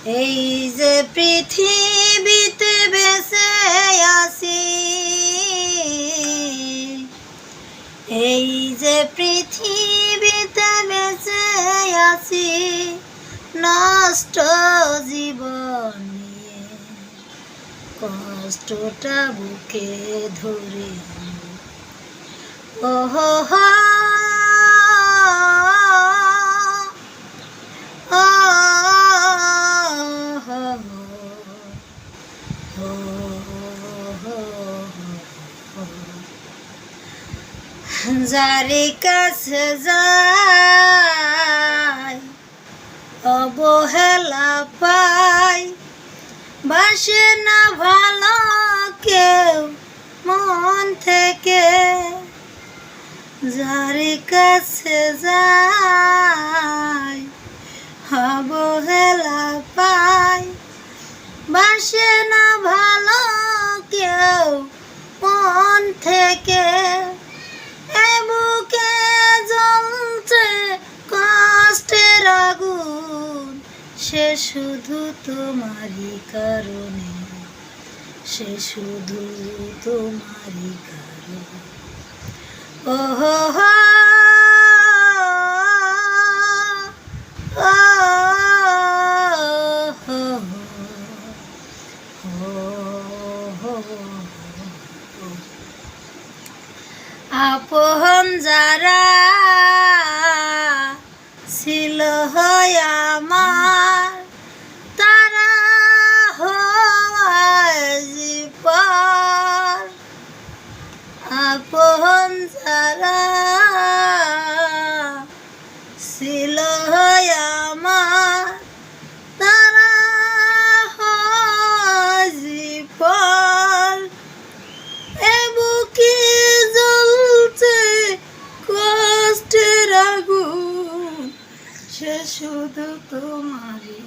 এই যে পৃথিবীতে বেঁচে আছি, এই যে পৃথিবীতে বেঁচে আছি, নষ্ট জীবন নিয়ে কষ্টটা বুকে ধরে। ওহো হো যারে কাছে যাই অবহেলা পাই, বাসে না ভালো কেউ মন থেকে। যারে কাছে যাই অবহেলা পাই, বাসে না ভালো কেউ মন থেকে। বুকে জ্বলছে কষ্টের আগুন, সে শুধু তোমারই কারণে, সে শুধু তোমারই কারণে। ওহো হো আপন যারা ছিল আমার, তারা হওয়াজি পর। আপন যারা ছিল আমার, তারা হওয়াজি পর। এ বুকে জ্বলছে কষ্টের আগুন, সে শুধু তোমারই